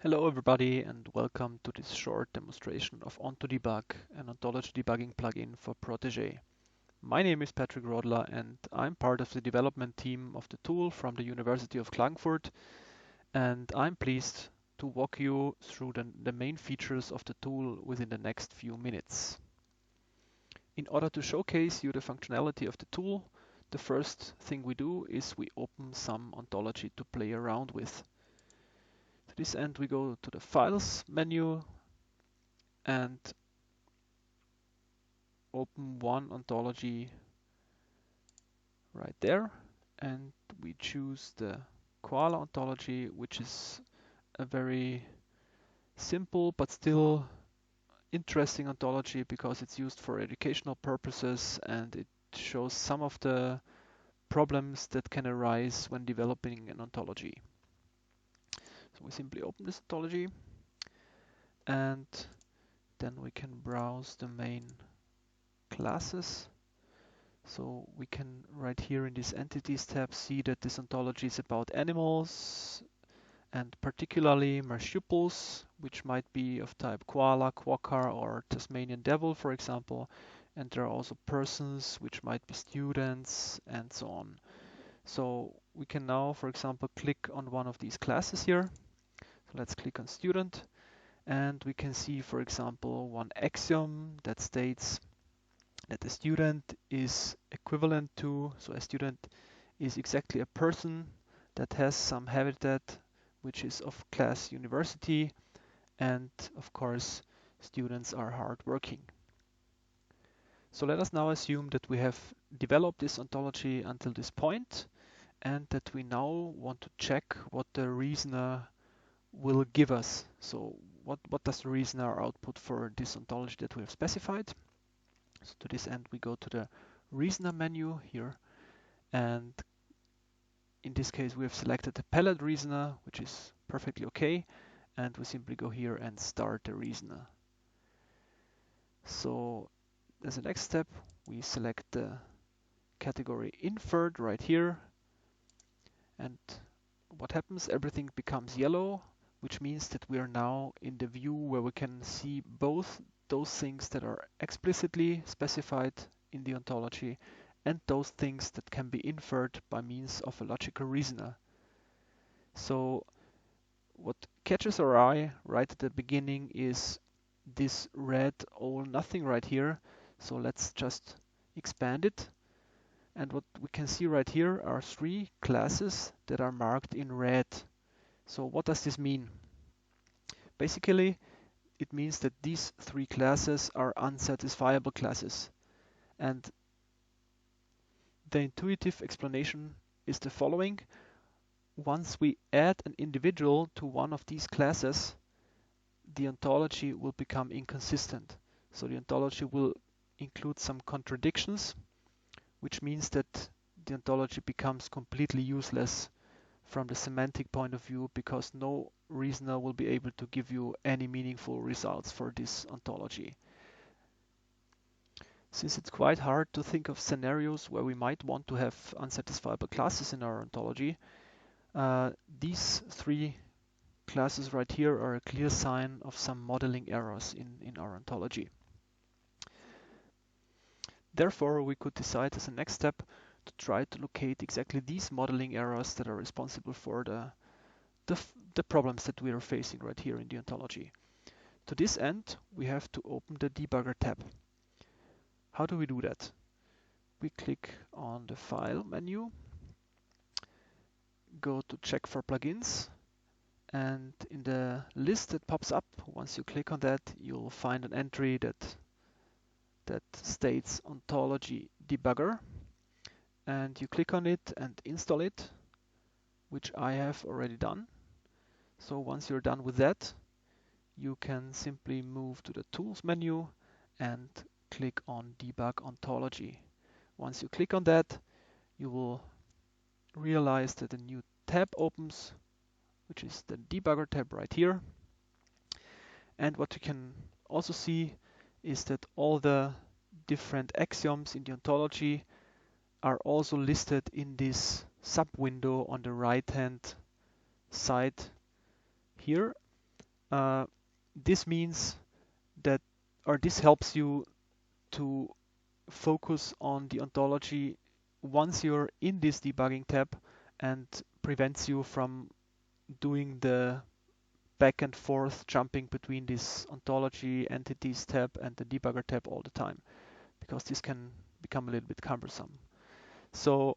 Hello everybody and welcome to this short demonstration of OntoDebug, an ontology debugging plugin for Protégé. My name is Patrick Rodler and I'm part of the development team of the tool from the University of Klagenfurt, and I'm pleased to walk you through the main features of the tool within the next few minutes. In order to showcase you the functionality of the tool, the first thing we do is we open some ontology to play around with. To this end, we go to the Files menu and open one ontology right there, and we choose the koala ontology, which is a very simple but still interesting ontology because it's used for educational purposes and it shows some of the problems that can arise when developing an ontology. So we simply open this ontology and then we can browse the main classes. So we can right here in this Entities tab see that this ontology is about animals and particularly marsupials, which might be of type koala, quokka or Tasmanian devil, for example. And there are also persons, which might be students and so on. So we can now, for example, click on one of these classes here. So let's click on student and we can see, for example, one axiom that states that a student is equivalent to, so a student is exactly a person that has some habitat which is of class university, and of course students are hardworking. So let us now assume that we have developed this ontology until this point and that we now want to check what the reasoner will give us. So what does the reasoner output for this ontology that we have specified? So to this end, we go to the reasoner menu here, and in this case, we have selected the palette reasoner, which is perfectly okay, and we simply go here and start the reasoner. So as a next step, we select the category inferred right here, and what happens? Everything becomes yellow, which means that we are now in the view where we can see both those things that are explicitly specified in the ontology and those things that can be inferred by means of a logical reasoner. So what catches our eye right at the beginning is this red all nothing right here. So let's just expand it. And what we can see right here are three classes that are marked in red. So what does this mean? Basically, it means that these three classes are unsatisfiable classes. And the intuitive explanation is the following. Once we add an individual to one of these classes, the ontology will become inconsistent. So the ontology will include some contradictions, which means that the ontology becomes completely useless from the semantic point of view because no reasoner will be able to give you any meaningful results for this ontology. Since it's quite hard to think of scenarios where we might want to have unsatisfiable classes in our ontology, these three classes right here are a clear sign of some modeling errors in our ontology. Therefore, we could decide as a next step to try to locate exactly these modeling errors that are responsible for the problems that we are facing right here in the ontology. To this end, we have to open the Debugger tab. How do we do that? We click on the File menu, go to Check for Plugins, and in the list that pops up, once you click on that, you'll find an entry that states Ontology Debugger, and you click on it and install it, which I have already done. So once you're done with that, you can simply move to the Tools menu and click on Debug Ontology. Once you click on that, you will realize that a new tab opens, which is the Debugger tab right here. And what you can also see is that all the different axioms in the ontology are also listed in this sub-window on the right-hand side here. this means that, or this helps you to focus on the ontology once you're in this debugging tab and prevents you from doing the back and forth jumping between this ontology entities tab and the debugger tab all the time, because this can become a little bit cumbersome. So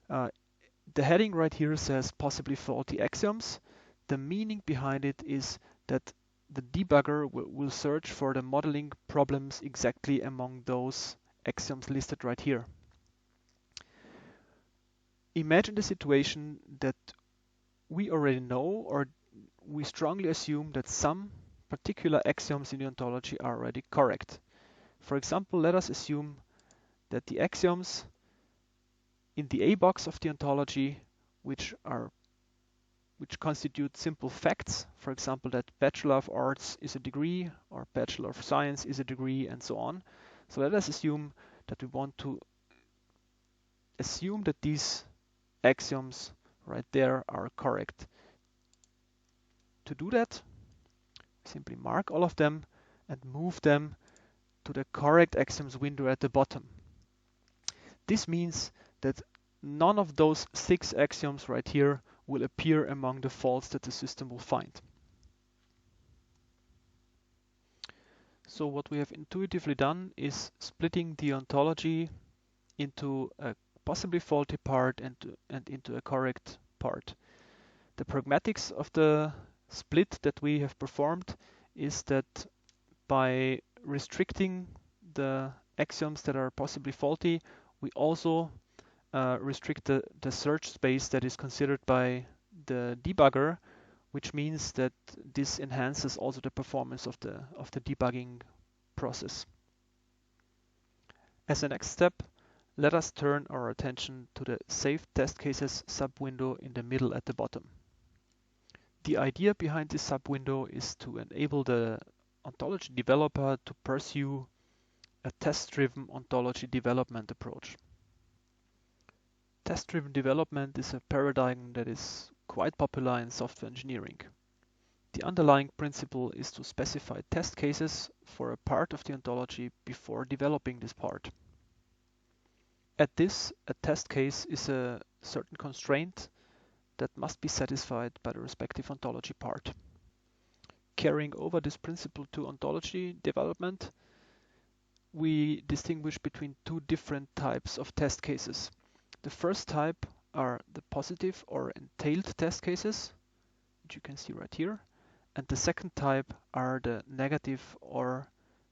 the heading right here says possibly faulty axioms. The meaning behind it is that the debugger will search for the modeling problems exactly among those axioms listed right here. Imagine the situation that we already know, or we strongly assume that some particular axioms in the ontology are already correct. For example, let us assume that the axioms in the A box of the ontology, which constitute simple facts, for example, that Bachelor of Arts is a degree or Bachelor of Science is a degree, and so on. So let us assume that we want to assume that these axioms right there are correct. To do that, simply mark all of them and move them to the correct axioms window at the bottom. This means that none of those 6 axioms right here will appear among the faults that the system will find. So what we have intuitively done is splitting the ontology into a possibly faulty part and into a correct part. The pragmatics of the split that we have performed is that by restricting the axioms that are possibly faulty, we also restrict the search space that is considered by the debugger, which means that this enhances also the performance of the debugging process. As a next step, let us turn our attention to the Save Test Cases sub-window in the middle at the bottom. The idea behind this sub-window is to enable the ontology developer to pursue a test-driven ontology development approach. Test-driven development is a paradigm that is quite popular in software engineering. The underlying principle is to specify test cases for a part of the ontology before developing this part. At this, a test case is a certain constraint that must be satisfied by the respective ontology part. Carrying over this principle to ontology development, we distinguish between 2 different types of test cases. The first type are the positive or entailed test cases, which you can see right here. And the second type are the negative or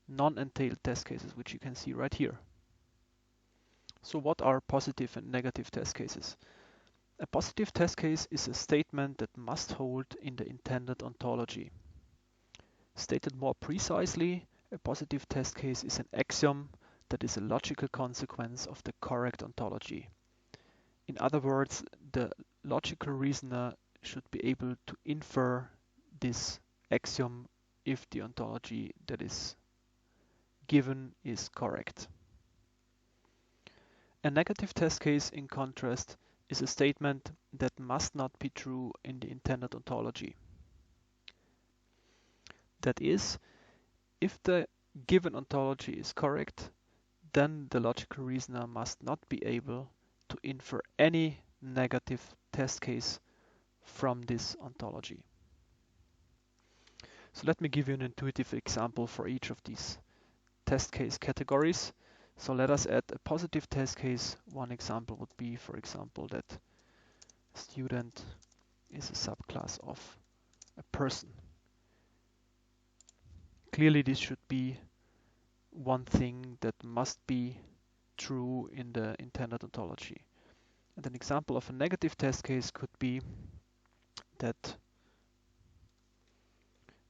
non-entailed test cases, which you can see right here. So what are positive and negative test cases? A positive test case is a statement that must hold in the intended ontology. Stated more precisely, a positive test case is an axiom that is a logical consequence of the correct ontology. In other words, the logical reasoner should be able to infer this axiom if the ontology that is given is correct. A negative test case, in contrast, is a statement that must not be true in the intended ontology. That is, if the given ontology is correct, then the logical reasoner must not be able to infer any negative test case from this ontology. So let me give you an intuitive example for each of these test case categories. So let us add a positive test case. One example would be, for example, that student is a subclass of a person. Clearly, this should be one thing that must be true in the intended ontology. And an example of a negative test case could be that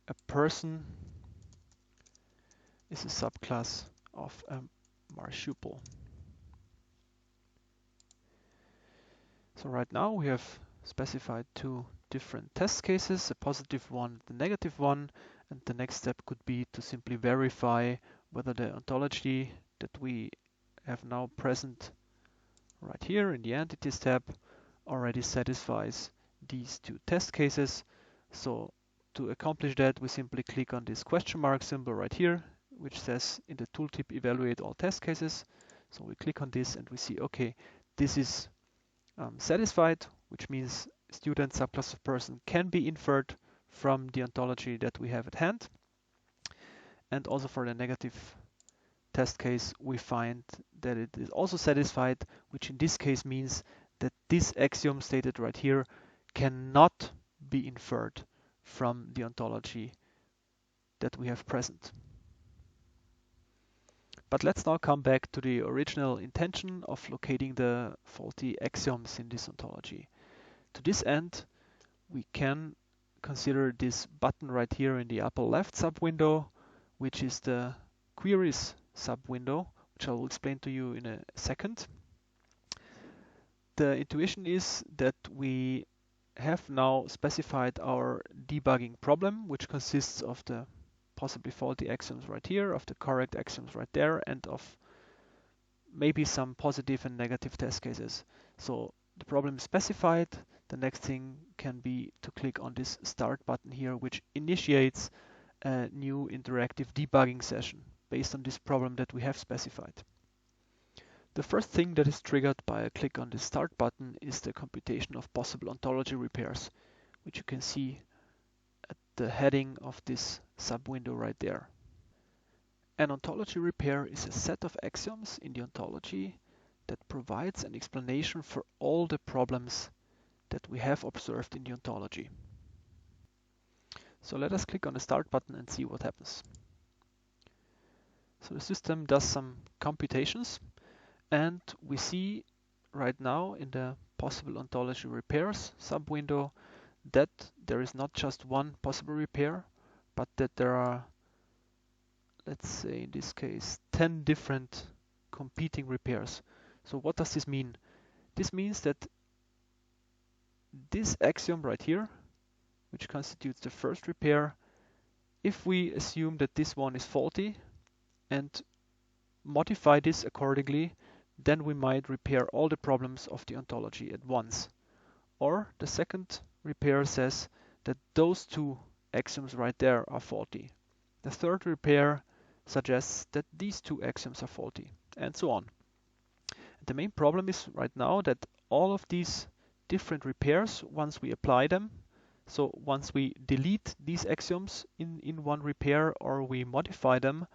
a person is a subclass of a marsupial. So right now we have specified 2 different test cases, a positive one, the negative one, and the next step could be to simply verify whether the ontology that we have now present right here in the Entities tab already satisfies these 2 test cases. So to accomplish that, we simply click on this question mark symbol right here, which says in the tooltip evaluate all test cases. So we click on this and we see, okay, this is satisfied, which means student subclass of person can be inferred from the ontology that we have at hand. And also for the negative test case, we find that it is also satisfied, which in this case means that this axiom stated right here cannot be inferred from the ontology that we have present. But let's now come back to the original intention of locating the faulty axioms in this ontology. To this end, we can consider this button right here in the upper left sub-window, which is the queries sub-window, which I will explain to you in a second. The intuition is that we have now specified our debugging problem, which consists of the possibly faulty axioms right here, of the correct axioms right there, and of maybe some positive and negative test cases. So the problem is specified. The next thing can be to click on this start button here, which initiates a new interactive debugging session based on this problem that we have specified. The first thing that is triggered by a click on the start button is the computation of possible ontology repairs, which you can see at the heading of this sub-window right there. An ontology repair is a set of axioms in the ontology that provides an explanation for all the problems that we have observed in the ontology. So let us click on the start button and see what happens. So the system does some computations, and we see right now in the possible ontology repairs sub-window that there is not just one possible repair, but that there are, let's say in this case, 10 different competing repairs. So what does this mean? This means that this axiom right here, which constitutes the first repair, if we assume that this one is faulty and modify this accordingly, then we might repair all the problems of the ontology at once. Or the second repair says that those two axioms right there are faulty. The third repair suggests that these two axioms are faulty, and so on. And the main problem is right now that all of these different repairs, once we apply them, so once we delete these axioms in one repair or we modify them,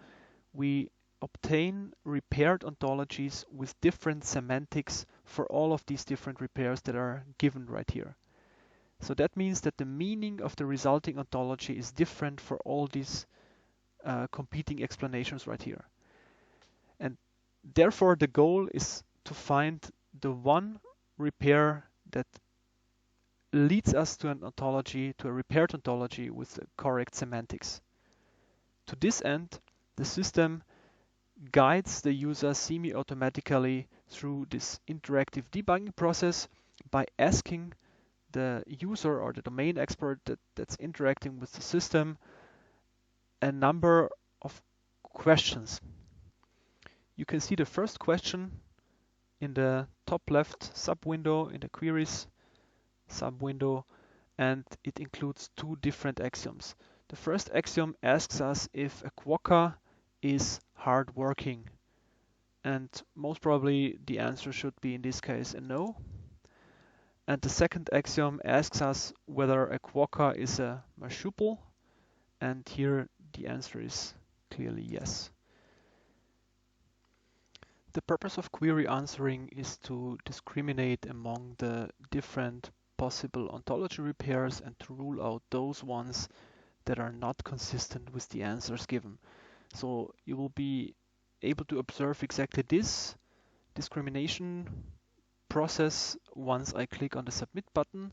we obtain repaired ontologies with different semantics for all of these different repairs that are given right here. So that means that the meaning of the resulting ontology is different for all these competing explanations right here. And therefore the goal is to find the one repair that leads us to an ontology, to a repaired ontology with the correct semantics. To this end, the system guides the user semi-automatically through this interactive debugging process by asking the user or the domain expert that's interacting with the system a number of questions. You can see the first question in the top left sub-window in the queries sub-window, and it includes two different axioms. The first axiom asks us if a quokka is hardworking, and most probably the answer should be in this case a no. And the second axiom asks us whether a quokka is a marsupial, and here the answer is clearly yes. The purpose of query answering is to discriminate among the different possible ontology repairs and to rule out those ones that are not consistent with the answers given. So you will be able to observe exactly this discrimination process once I click on the submit button.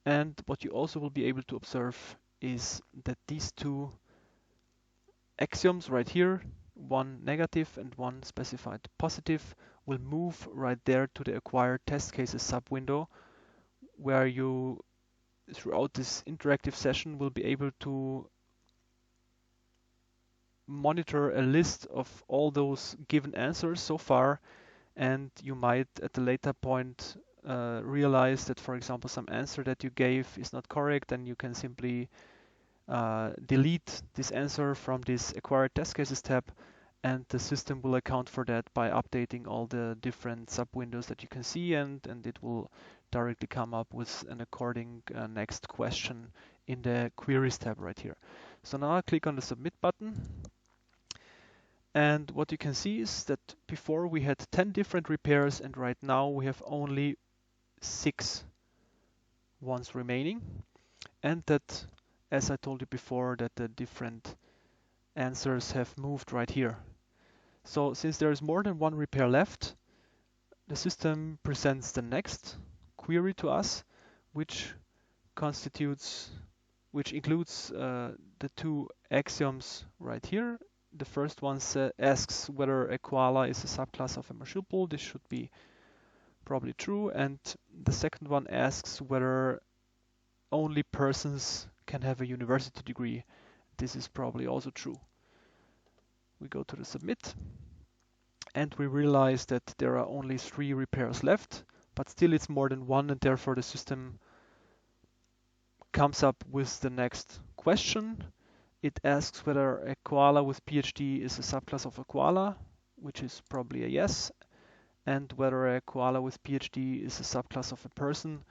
And what you also will be able to observe is that these two axioms right here, one negative and one specified positive, will move right there to the acquired test cases sub-window, where you throughout this interactive session will be able to monitor a list of all those given answers so far, and you might at a later point realize that, for example, some answer that you gave is not correct, and you can simply delete this answer from this acquired test cases tab, and the system will account for that by updating all the different sub windows that you can see, and it will directly come up with an according next question in the queries tab right here. So now I click on the submit button, and what you can see is that before we had 10 different repairs, and right now we have only 6 ones remaining, and that, as I told you before, that the different answers have moved right here. So since there is more than one repair left, the system presents the next query to us, which includes the 2 axioms right here. The first one asks whether a koala is a subclass of a marsupial. This should be probably true. And the second one asks whether only persons can have a university degree. This is probably also true. We go to the submit, and we realize that there are only 3 repairs left, but still it's more than one, and therefore the system comes up with the next question. It asks whether a koala with PhD is a subclass of a koala, which is probably a yes, and whether a koala with PhD is a subclass of a person,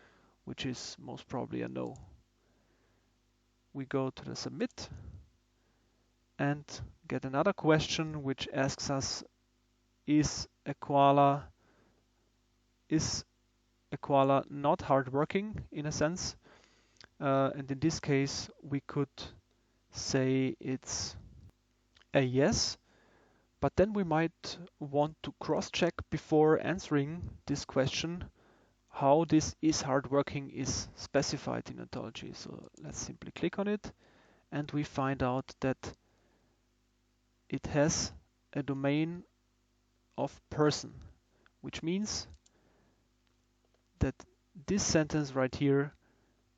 which is most probably a no. We go to the submit and get another question which asks us, is a koala not hardworking in a sense? And in this case, we could say it's a yes, but then we might want to cross-check before answering this question how this is hardworking is specified in Ontology. So let's simply click on it, and we find out that it has a domain of person, which means that this sentence right here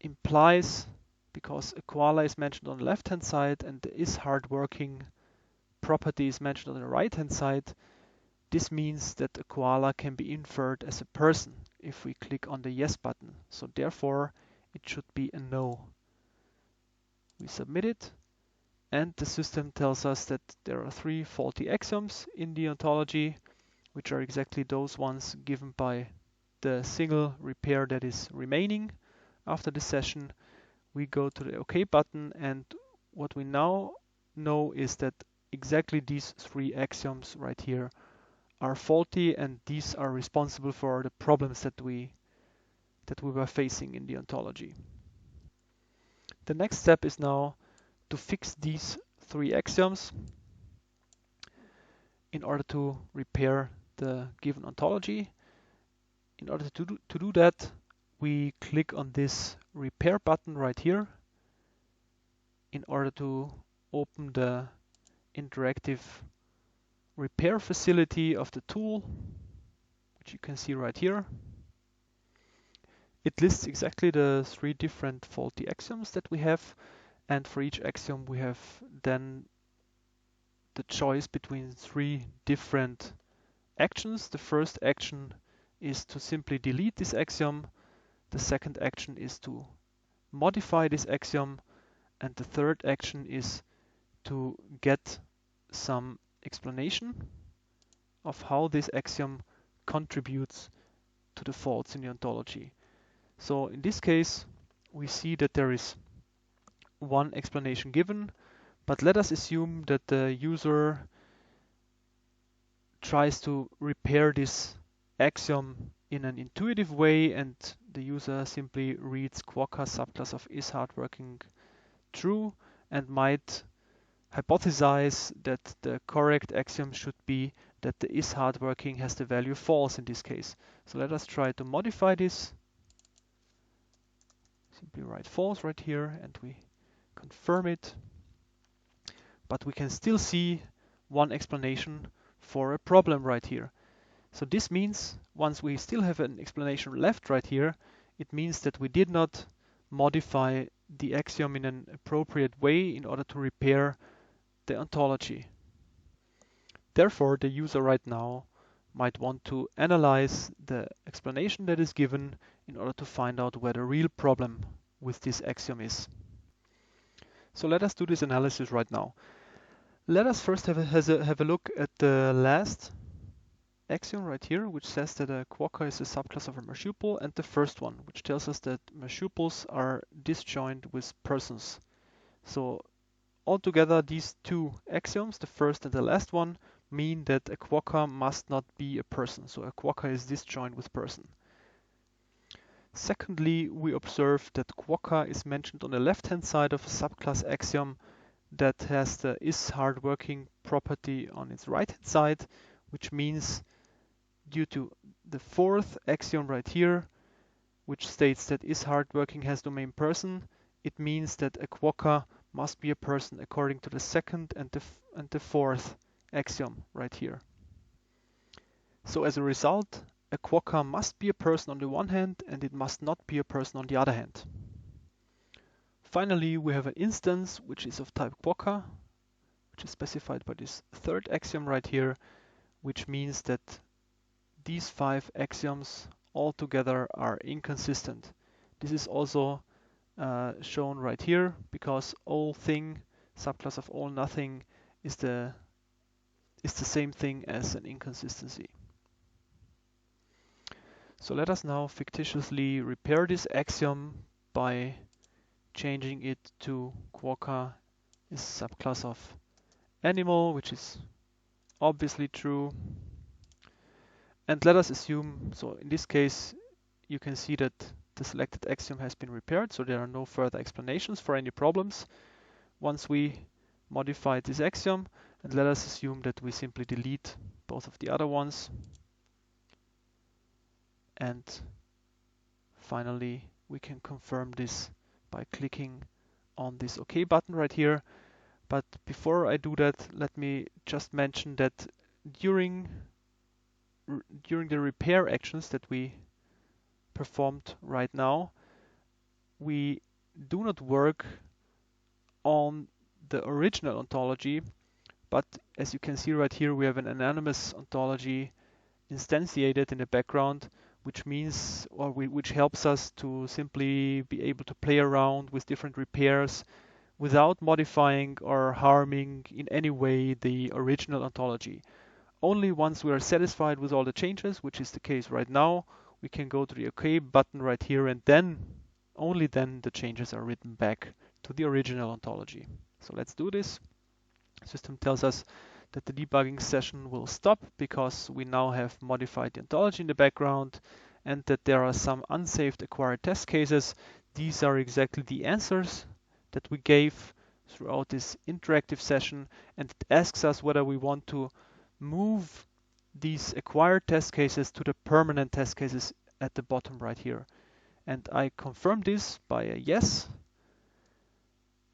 implies, because a koala is mentioned on the left-hand side and the is hardworking property is mentioned on the right-hand side, this means that a koala can be inferred as a person if we click on the yes button. So therefore, it should be a no. We submit it, and the system tells us that there are 3 faulty axioms in the ontology, which are exactly those ones given by the single repair that is remaining after the session. We go to the OK button, and what we now know is that exactly these 3 axioms right here are faulty, and these are responsible for the problems that we were facing in the ontology. The next step is now to fix these 3 axioms in order to repair the given ontology. In order to do that, we click on this repair button right here in order to open the interactive repair facility of the tool, which you can see right here. It lists exactly the 3 different faulty axioms that we have, and for each axiom we have then the choice between 3 different actions. The first action is to simply delete this axiom, the second action is to modify this axiom, and the third action is to get some explanation of how this axiom contributes to the faults in the ontology. So in this case, we see that there is one explanation given, but let us assume that the user tries to repair this axiom in an intuitive way, and the user simply reads Quokka subclass of is hardworking true and might hypothesize that the correct axiom should be that the is hardworking has the value false in this case. So let us try to modify this. Simply write false right here and we confirm it. But we can still see one explanation for a problem right here. So this means once we still have an explanation left right here, it means that we did not modify the axiom in an appropriate way in order to repair the ontology. Therefore, the user right now might want to analyze the explanation that is given in order to find out where the real problem with this axiom is. So let us do this analysis right now. Let us first have a look at the last axiom right here, which says that a quokka is a subclass of a marsupial, and the first one, which tells us that marsupials are disjoint with persons. So altogether, these two axioms, the first and the last one, mean that a quokka must not be a person. So a quokka is disjoint with person. Secondly, we observe that quokka is mentioned on the left-hand side of a subclass axiom that has the is hardworking property on its right-hand side, which means due to the fourth axiom right here, which states that is hardworking has domain person, it means that a quokka must be a person according to the second and the fourth axiom right here. So as a result, a quokka must be a person on the one hand, and it must not be a person on the other hand. Finally, we have an instance which is of type quokka, which is specified by this third axiom right here, which means that these 5 axioms altogether are inconsistent. This is also shown right here because all thing, subclass of all nothing, is the same thing as an inconsistency. So let us now fictitiously repair this axiom by changing it to quokka is subclass of animal, which is obviously true. And let us assume, so in this case, you can see that the selected axiom has been repaired, so there are no further explanations for any problems once we modify this axiom. And let us assume that we simply delete both of the other ones. And finally, we can confirm this by clicking on this OK button right here. But before I do that, let me just mention that during the repair actions that we performed right now, we do not work on the original ontology, but as you can see right here, we have an anonymous ontology instantiated in the background, which means, or which helps us to simply be able to play around with different repairs without modifying or harming in any way the original ontology. Only once we are satisfied with all the changes, which is the case right now, we can go to the OK button right here, and then, only then, the changes are written back to the original ontology. So let's do this. The system tells us that the debugging session will stop because we now have modified the ontology in the background, and that there are some unsaved acquired test cases. These are exactly the answers that we gave throughout this interactive session, and it asks us whether we want to move these acquired test cases to the permanent test cases at the bottom right here. And I confirm this by a yes.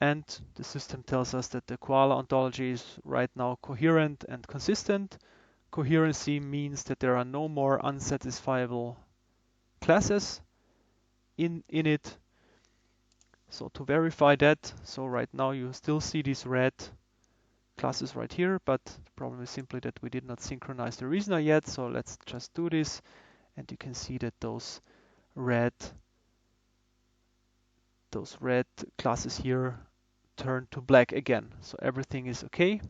And the system tells us that the koala ontology is right now coherent and consistent. Coherency means that there are no more unsatisfiable classes in it. So to verify that, so right now you still see these red classes right here, but the problem is simply that we did not synchronize the reasoner yet. So let's just do this, and you can see that those red classes here turn to black again. So everything is okay,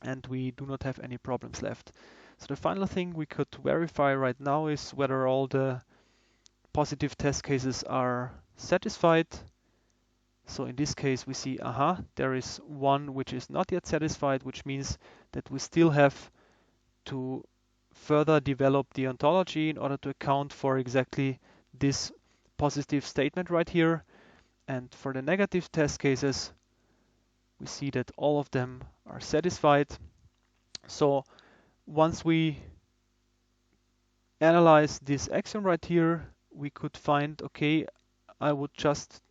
and we do not have any problems left. So the final thing we could verify right now is whether all the positive test cases are satisfied. So in this case, we see, there is one which is not yet satisfied, which means that we still have to further develop the ontology in order to account for exactly this positive statement right here. And for the negative test cases, we see that all of them are satisfied. So once we analyze this axiom right here, we could find, okay, I would just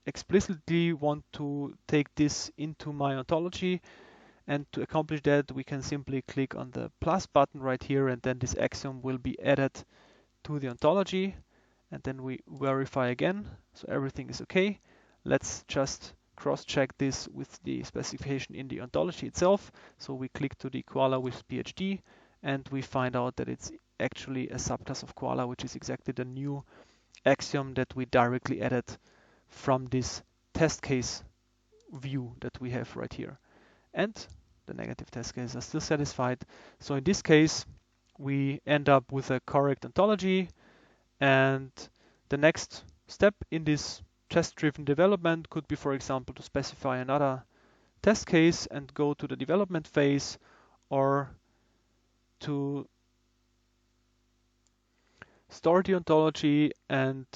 explicitly want to take this into my ontology, and to accomplish that we can simply click on the plus button right here, and then this axiom will be added to the ontology, and then we verify again, so everything is okay. Let's just cross-check this with the specification in the ontology itself. So we click to the koala with PhD, and we find out that it's actually a subclass of koala, which is exactly the new axiom that we directly added from this test case view that we have right here. And the negative test cases are still satisfied. So in this case, we end up with a correct ontology, and the next step in this test-driven development could be, for example, to specify another test case and go to the development phase, or to store the ontology and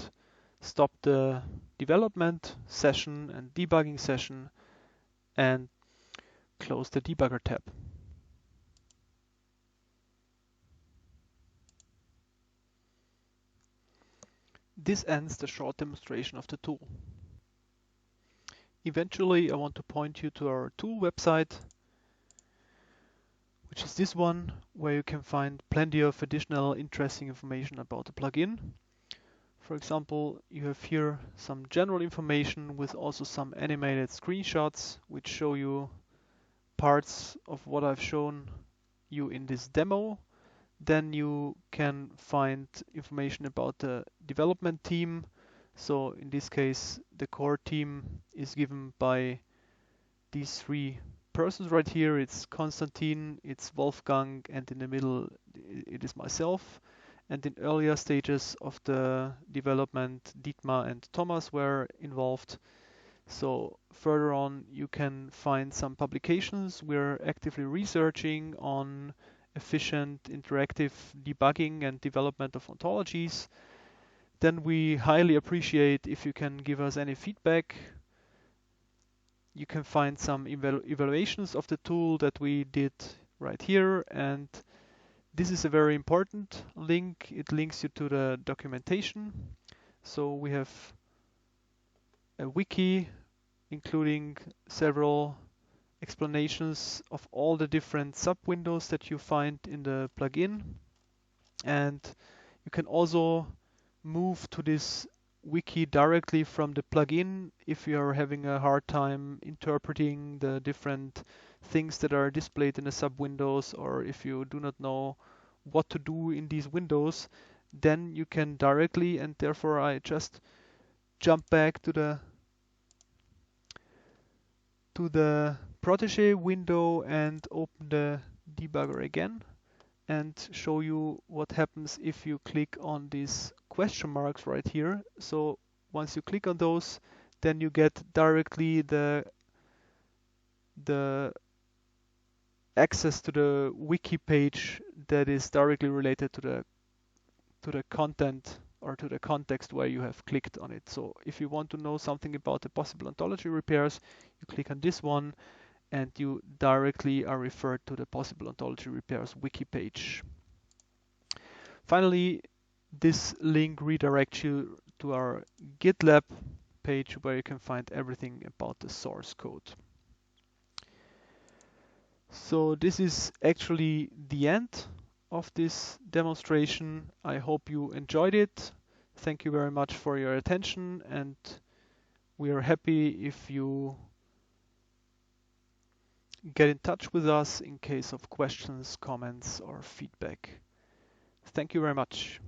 stop the development session and debugging session and close the debugger tab. This ends the short demonstration of the tool. Eventually, I want to point you to our tool website, which is this one, where you can find plenty of additional interesting information about the plugin. For example, you have here some general information with also some animated screenshots which show you parts of what I've shown you in this demo. Then you can find information about the development team. So in this case, the core team is given by these three persons right here. It's Konstantin, it's Wolfgang, and in the middle it is myself. And in earlier stages of the development, Dietmar and Thomas were involved. So further on, you can find some publications. We're actively researching on efficient interactive debugging and development of ontologies. Then we highly appreciate if you can give us any feedback. You can find some evaluations of the tool that we did right here, and this is a very important link. It links you to the documentation. So we have a wiki including several explanations of all the different sub-windows that you find in the plugin. And you can also move to this wiki directly from the plugin if you are having a hard time interpreting the different things that are displayed in the sub-windows, or if you do not know what to do in these windows, then you can directly, and therefore I just jump back to the Protégé window and open the debugger again and show you what happens if you click on these question marks right here. So once you click on those, then you get directly the access to the wiki page that is directly related to the content or to the context where you have clicked on it. So if you want to know something about the possible ontology repairs, you click on this one and you directly are referred to the possible ontology repairs wiki page. Finally, this link redirects you to our GitLab page where you can find everything about the source code. So this is actually the end of this demonstration. I hope you enjoyed it. Thank you very much for your attention, and we are happy if you get in touch with us in case of questions, comments, or feedback. Thank you very much.